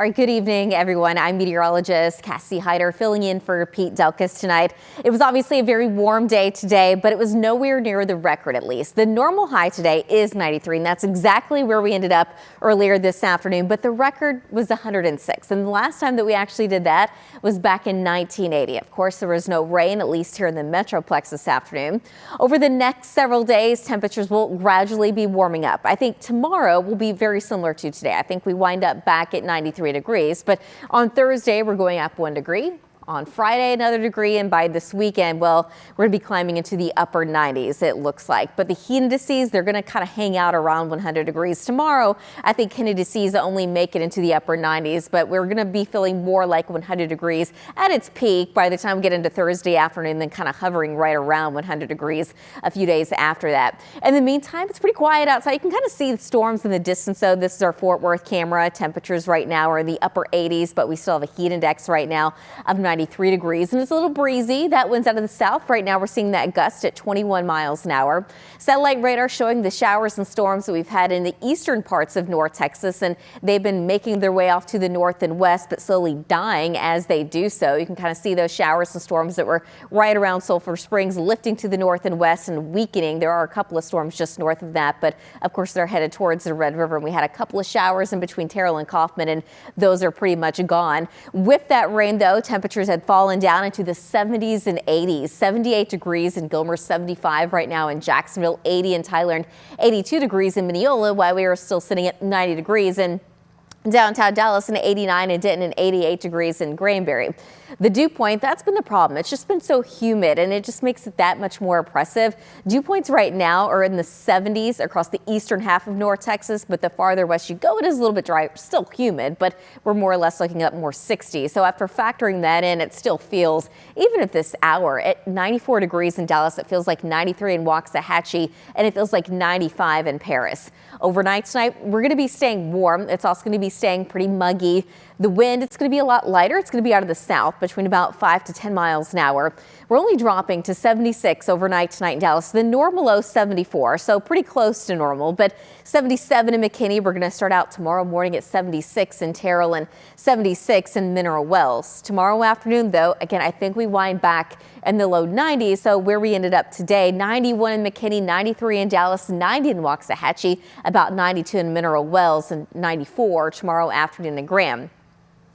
All right, good evening, everyone. I'm meteorologist Cassie Hyder filling in for Pete Delkus tonight. It was obviously a very warm day today, but it was nowhere near the record, at least. The normal high today is 93, and that's exactly where we ended up earlier this afternoon, but the record was 106. And the last time that we actually did that was back in 1980. Of course, there was no rain, at least here in the Metroplex this afternoon. Over the next several days, temperatures will gradually be warming up. I think tomorrow will be very similar to today. I think we wind up back at 93 degrees, but on Thursday we're going up 1 degree. On Friday, another degree, and by this weekend, well, we're going to be climbing into the upper 90s, it looks like. But the heat indices, they're going to kind of hang out around 100 degrees tomorrow. I think heat indices only make it into the upper 90s, but we're going to be feeling more like 100 degrees at its peak by the time we get into Thursday afternoon, then kind of hovering right around 100 degrees a few days after that. In the meantime, it's pretty quiet outside. You can kind of see the storms in the distance, though. This is our Fort Worth camera. Temperatures right now are in the upper 80s, but we still have a heat index right now of 93 degrees, and it's a little breezy. That wind's out of the south. Right now we're seeing that gust at 21 miles an hour. Satellite radar showing the showers and storms that we've had in the eastern parts of North Texas, and they've been making their way off to the north and west, but slowly dying as they do so. You can kind of see those showers and storms that were right around Sulphur Springs lifting to the north and west and weakening. There are a couple of storms just north of that, but of course they're headed towards the Red River, and we had a couple of showers in between Terrell and Kaufman, and those are pretty much gone. With that rain, though, temperatures had fallen down into the 70s and 80s. 78 degrees in Gilmer, 75 right now in Jacksonville, 80 in Tyler, and 82 degrees in Mineola, while we are still sitting at 90 degrees in downtown Dallas, and 89 in Denton, and 88 degrees in Granbury. The dew point, that's been the problem. It's just been so humid, and it just makes it that much more oppressive. Dew points right now are in the 70s across the eastern half of North Texas, but the farther west you go, it is a little bit dry, still humid, but we're more or less looking at more 60. So after factoring that in, it still feels, even at this hour, at 94 degrees in Dallas, it feels like 93 in Waxahachie, and it feels like 95 in Paris. Overnight tonight, we're going to be staying warm. It's also going to be staying pretty muggy. The wind, it's going to be a lot lighter. It's going to be out of the south between about 5 to 10 miles an hour. We're only dropping to 76 overnight tonight in Dallas. The normal low 74, so pretty close to normal, but 77 in McKinney. We're going to start out tomorrow morning at 76 in Terrell and 76 in Mineral Wells. Tomorrow afternoon, though, again, I think we wind back in the low 90s. So where we ended up today, 91 in McKinney, 93 in Dallas, 90 in Waxahachie, about 92 in Mineral Wells, and 94 tomorrow afternoon in Graham.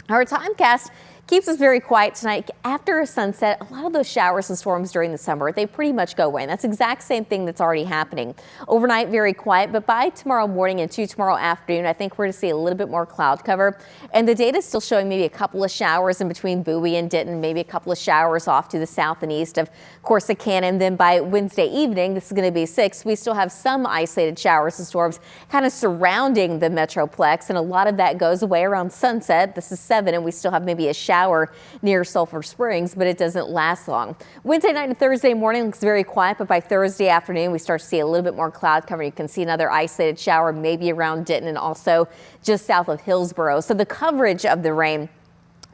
Our timecast keeps us very quiet tonight. After sunset, a lot of those showers and storms during the summer, they pretty much go away. And that's the exact same thing that's already happening. Overnight, very quiet, but by tomorrow morning and tomorrow afternoon, I think we're going to see a little bit more cloud cover. And the data is still showing maybe a couple of showers in between Bowie and Denton, maybe a couple of showers off to the south and east of Corsicana. And then by Wednesday evening, this is going to be 6, we still have some isolated showers and storms kind of surrounding the Metroplex. And a lot of that goes away around sunset. This is 7, and we still have maybe a shower near Sulphur Springs, but it doesn't last long. Wednesday night and Thursday morning looks very quiet, but by Thursday afternoon, we start to see a little bit more cloud cover. You can see another isolated shower maybe around Denton and also just south of Hillsborough. So the coverage of the rain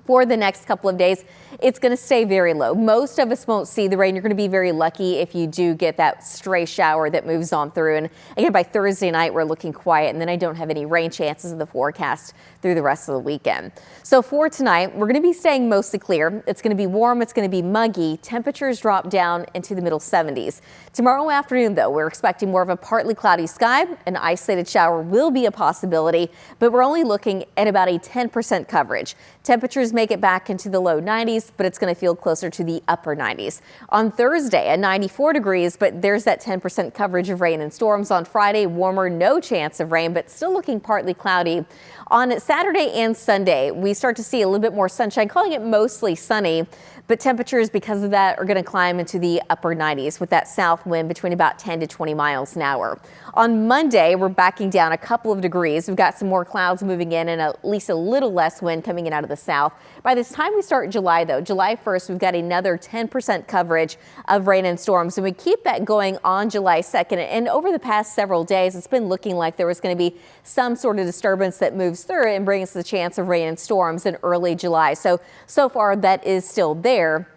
for the next couple of days, it's going to stay very low. Most of us won't see the rain. You're going to be very lucky if you do get that stray shower that moves on through. And again, by Thursday night, we're looking quiet, and then I don't have any rain chances in the forecast through the rest of the weekend. So for tonight, we're going to be staying mostly clear. It's going to be warm. It's going to be muggy. Temperatures drop down into the middle 70s. Tomorrow afternoon, though, we're expecting more of a partly cloudy sky. An isolated shower will be a possibility, but we're only looking at about a 10% coverage. Temperatures make it back into the low 90s, but it's going to feel closer to the upper 90s. On Thursday at 94 degrees, but there's that 10% coverage of rain and storms. On Friday, warmer, no chance of rain, but still looking partly cloudy. On Saturday and Sunday, we start to see a little bit more sunshine, calling it mostly sunny, but temperatures because of that are going to climb into the upper 90s with that south wind between about 10 to 20 miles an hour. On Monday, we're backing down a couple of degrees. We've got some more clouds moving in and at least a little less wind coming in out of the south. By this time we start July, though, July 1st, we've got another 10% coverage of rain and storms, and we keep that going on July 2nd. And over the past several days, it's been looking like there was going to be some sort of disturbance that moves through and brings the chance of rain and storms in early July. So far that is still there.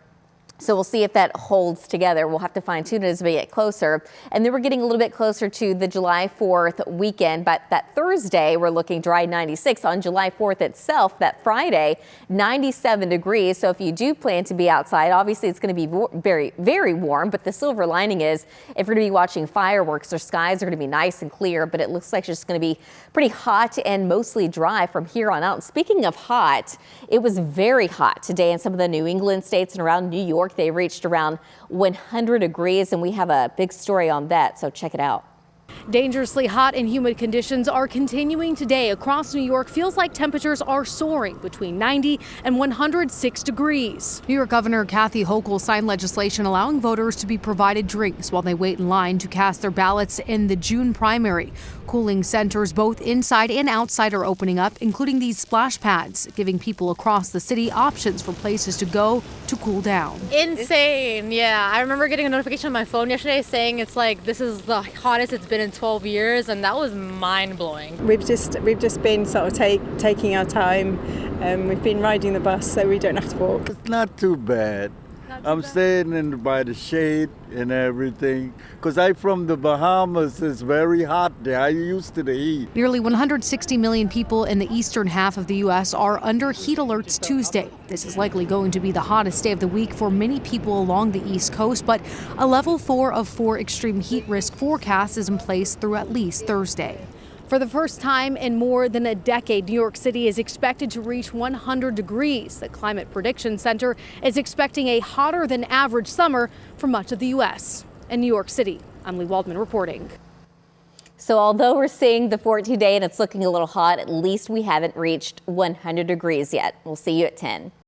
So we'll see if that holds together. We'll have to fine tune it as we get closer. And then we're getting a little bit closer to the July 4th weekend. But that Thursday, we're looking dry 96. On July 4th itself, that Friday, 97 degrees. So if you do plan to be outside, obviously it's going to be very, very warm. But the silver lining is if you're going to be watching fireworks, their skies are going to be nice and clear. But it looks like it's going to be pretty hot and mostly dry from here on out. And speaking of hot, it was very hot today in some of the New England states and around New York. They reached around 100 degrees, and we have a big story on that, so check it out. Dangerously hot and humid conditions are continuing today across New York. Feels like temperatures are soaring between 90 and 106 degrees. New York Governor Kathy Hochul signed legislation allowing voters to be provided drinks while they wait in line to cast their ballots in the June primary. Cooling centers both inside and outside are opening up, including these splash pads, giving people across the city options for places to go to cool down. Insane. Yeah, I remember getting a notification on my phone yesterday saying it's like this is the hottest it's been in 12 years, and that was mind-blowing. We've just been sort of taking our time. We've been riding the bus so we don't have to walk. It's not too bad. I'm staying in by the shade and everything because I'm from the Bahamas. It's very hot there. I'm used to the heat. Nearly 160 million people in the eastern half of the U.S. are under heat alerts Tuesday. This is likely going to be the hottest day of the week for many people along the East Coast, but a level 4 of 4 extreme heat risk forecast is in place through at least Thursday. For the first time in more than a decade, New York City is expected to reach 100 degrees. The Climate Prediction Center is expecting a hotter than average summer for much of the U.S. In New York City, I'm Lee Waldman reporting. So although we're seeing the 14-day and it's looking a little hot, at least we haven't reached 100 degrees yet. We'll see you at 10.